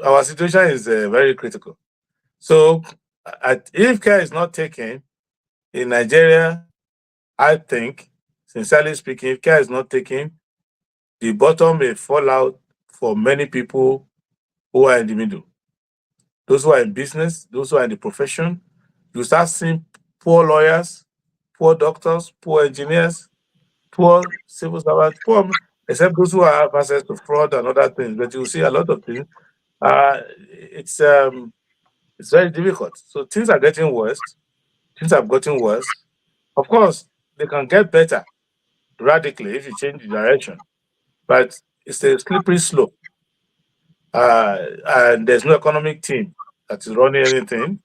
our situation is very critical. So, if care is not taken in Nigeria, I think, sincerely speaking, if care is not taken, the bottom may fall out for many people who are in the middle. Those who are in business, those who are in the profession, you start seeing poor lawyers, poor doctors, poor engineers, poor civil servants, poor, except those who have access to fraud and other things. But you see a lot of things. It's it's very difficult. So things are getting worse. Things have gotten worse. Of course, they can get better radically if you change the direction, but it's a slippery slope. And there's no economic team that is running anything.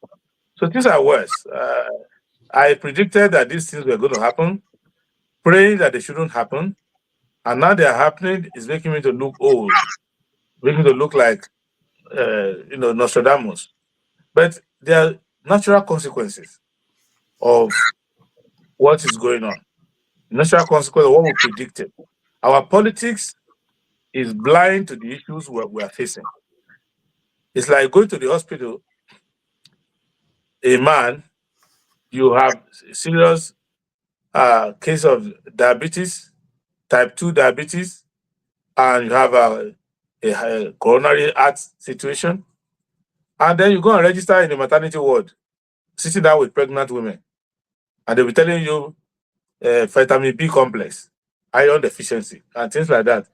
So things are worse. I predicted that these things were going to happen, praying that they shouldn't happen, and now they are happening. Is making me to look old, making me to look like Nostradamus. But there are natural consequences of what is going on. Natural consequence of what we predicted. Our politics is blind to the issues we are facing. It's like going to the hospital, a man, you have serious case of diabetes, type 2 diabetes, and you have a coronary heart situation, and then you go and register in the maternity ward, sitting down with pregnant women, and they'll be telling you vitamin B complex, iron deficiency, and things like that.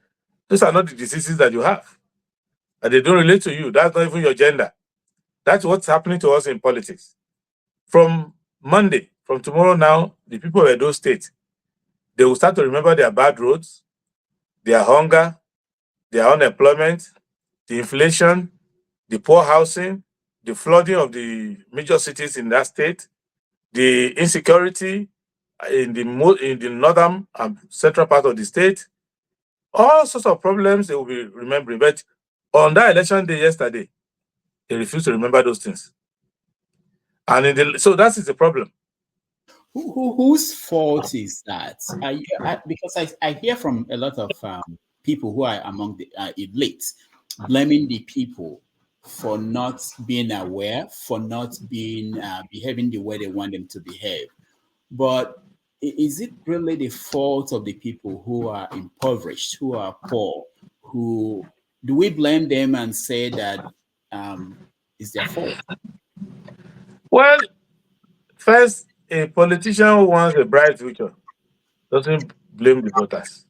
Those are not the diseases that you have, and they don't relate to you. That's not even your gender. That's what's happening to us in politics. From Monday, from tomorrow now, the people of those states, they will start to remember their bad roads, their hunger, their unemployment, the inflation, the poor housing, the flooding of the major cities in that state, the insecurity in the northern and central part of the state, all sorts of problems they will be remembering. But on that election day yesterday, they refused to remember those things. And so that is the problem. Whose fault is that? Because I hear from a lot of people who are among the elites blaming the people for not being aware, for not being behaving the way they want them to behave. But is it really the fault of the people who are impoverished, who are poor, who do we blame them and say that it's their fault? Well, first, a politician who wants a bright future doesn't blame the voters,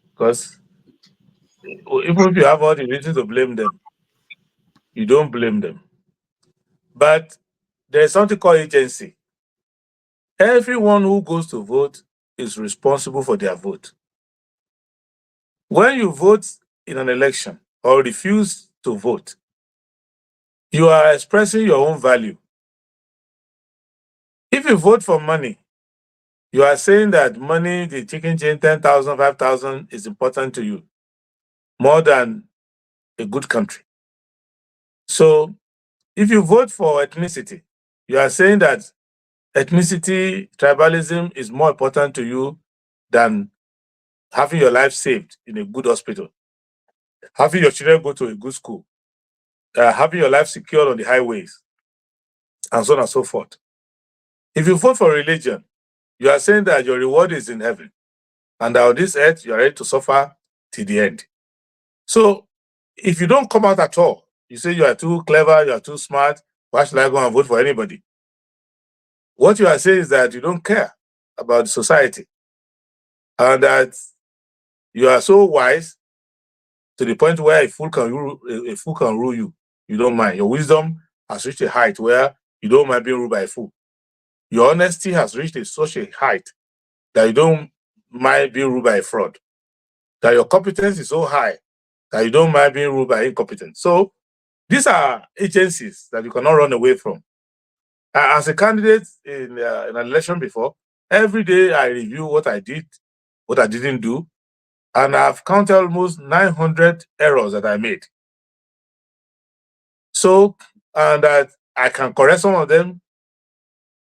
because even if you have all the reasons to blame them, you don't blame them. But there's something called agency. Everyone who goes to vote is responsible for their vote. When you vote in an election or refuse to vote, you are expressing your own value. If you vote for money, you are saying that money, the chicken chain, 10,000, 5,000 is important to you more than a good country. So if you vote for ethnicity, you are saying that ethnicity, tribalism is more important to you than having your life saved in a good hospital, having your children go to a good school, having your life secured on the highways, and so on and so forth. If you vote for religion, you are saying that your reward is in heaven, and on this earth, you are ready to suffer till the end. So if you don't come out at all, you say you are too clever, you are too smart, why should I go and vote for anybody? What you are saying is that you don't care about society, and that you are so wise to the point where a fool can rule you. You don't mind. Your wisdom has reached a height where you don't mind being ruled by a fool. Your honesty has reached such a height that you don't mind being ruled by a fraud. That your competence is so high that you don't mind being ruled by incompetence. So these are agencies that you cannot run away from. As a candidate in an election before, every day I review what I did, what I didn't do, and I've counted almost 900 errors that I made. So, and that I can correct some of them.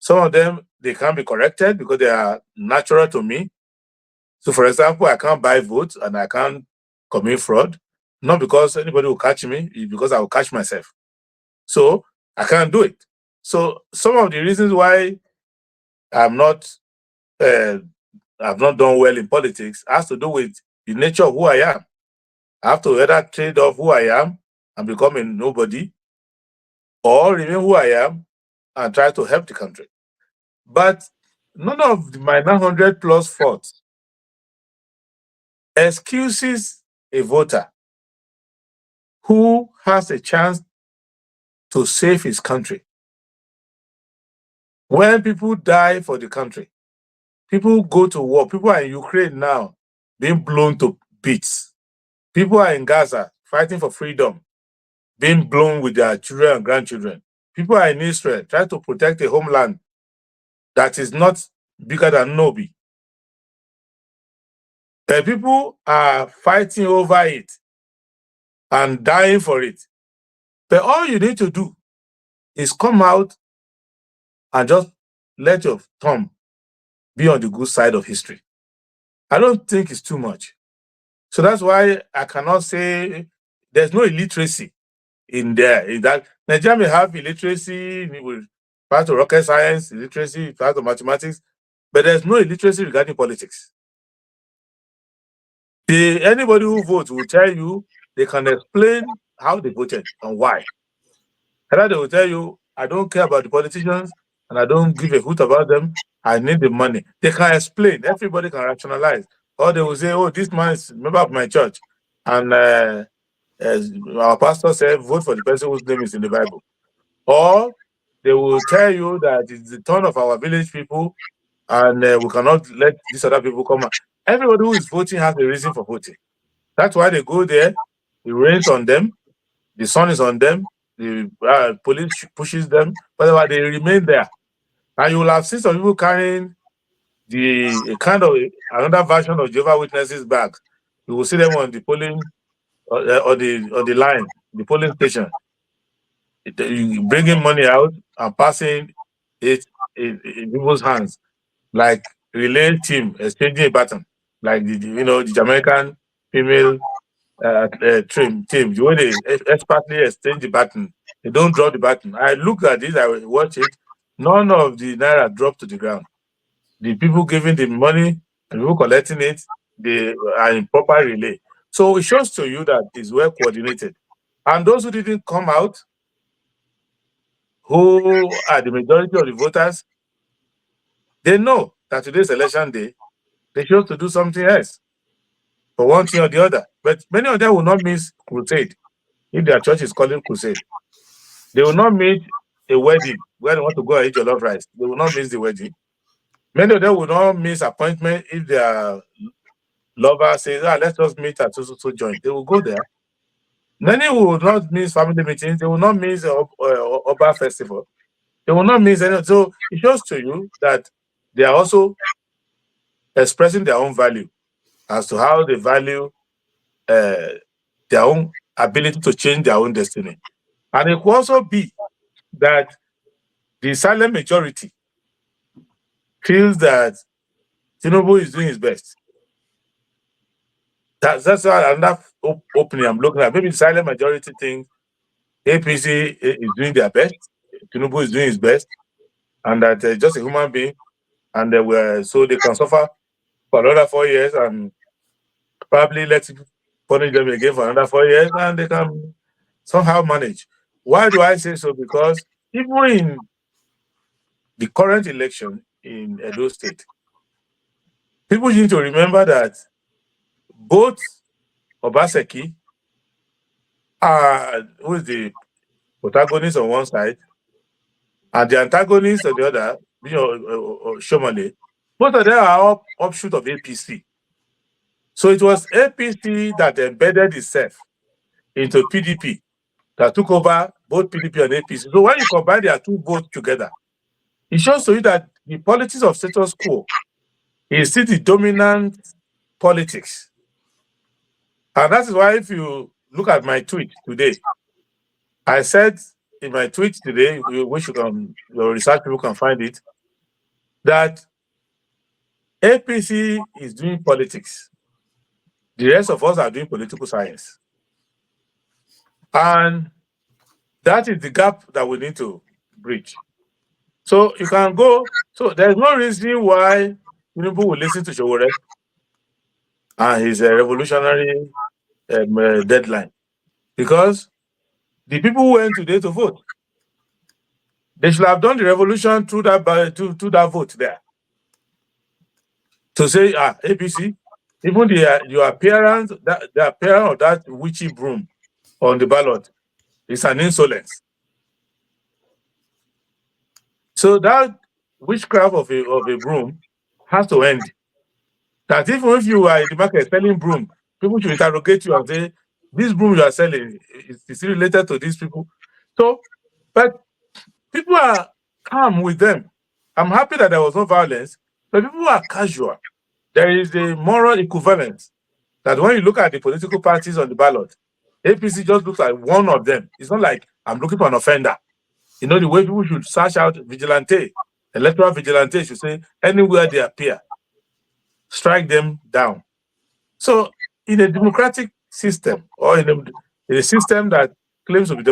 Some of them, they can be corrected because they are natural to me. So, for example, I can't buy votes and I can't commit fraud. Not because anybody will catch me, it's because I will catch myself. So I can't do it. So some of the reasons why I'm not I've not done well in politics has to do with the nature of who I am. I have to either trade off who I am and become a nobody, or remain who I am and try to help the country. But none of my 900 plus faults excuses a voter who has a chance to save his country. When people die for the country, people go to war. People are in Ukraine now being blown to bits. People are in Gaza fighting for freedom, being blown with their children and grandchildren. People are in Israel trying to protect a homeland that is not bigger than Nobi. People are fighting over it and dying for it. But all you need to do is come out and just let your thumb be on the good side of history. I don't think it's too much. So that's why I cannot say there's no illiteracy in there. In that Nigeria may have illiteracy with part of rocket science, illiteracy, part of mathematics, but there's no illiteracy regarding politics. Anybody who votes will tell you they can explain how they voted and why. Either they will tell you, I don't care about the politicians and I don't give a hoot about them. I need the money. They can explain. Everybody can rationalize. Or they will say, oh, this man is a member of my church. And as our pastor said, vote for the person whose name is in the Bible. Or they will tell you that it's the turn of our village people and we cannot let these other people come out. Everybody who is voting has a reason for voting. That's why they go there. It rains on them. The sun is on them. The police pushes them. Whatever, they remain there. And you will have seen some people carrying the a kind of another version of Jehovah's Witnesses bags. You will see them on the polling on the line, the polling station. You bringing money out and passing it in people's hands, like relay team exchanging a baton, like the Jamaican female team. The way they expertly exchange the baton, they don't drop the baton. I look at this, I watch it. None of the naira dropped to the ground. The people giving the money and people collecting it, they are in proper relay. So it shows to you that it's well coordinated. And those who didn't come out, who are the majority of the voters, they know that today's election day, they chose to do something else for one thing or the other. But many of them will not miss crusade if their church is calling crusade. They will not miss a wedding where they want to go and eat your love rice. They will not miss the wedding. Many of them will not miss appointment if their lover says, let's just meet at so joint. They will go there. Many will not miss family meetings. They will not miss Oba festival. They will not miss any. So it shows to you that they are also expressing their own value as to how they value uh, their own ability to change their own destiny. And it could also be that the silent majority feels that Tinubu is doing his best. That's why another opening I'm looking at. Maybe the silent majority thinks APC is doing their best, Tinubu is doing his best, and that just a human being, and so they can suffer for another 4 years and probably let it punish them again for another 4 years, and they can somehow manage. Why do I say so? Because even in the current election in Edo State, people need to remember that both Obaseki, who is the protagonist on one side, and the antagonist on the other, Shomale, both of them are offshoot of APC. So it was APC that embedded itself into PDP that took over both PDP and APC. So when you combine their two votes together, it shows to you that the politics of status quo is still the dominant politics. And that is why if you look at my tweet today, I said in my tweet today, which your research people can find it, that APC is doing politics. The rest of us are doing political science. And that is the gap that we need to bridge. So you can go. So there's no reason why people will listen to Showore and his revolutionary deadline, because the people who went today to vote, they should have done the revolution through that to that vote there, to say, APC, even your appearance, the appearance of that witchy broom on the ballot is an insolence. So that witchcraft of a broom has to end. That even if you are in the market selling broom, people should interrogate you and say, this broom you are selling, is it related to these people? So, but people are calm with them. I'm happy that there was no violence, but people are casual. There is a moral equivalence that when you look at the political parties on the ballot, APC just looks like one of them. It's not like I'm looking for an offender. You know, the way people should search out vigilante, electoral vigilante should say, anywhere they appear, strike them down. So, in a democratic system, or in a system that claims to be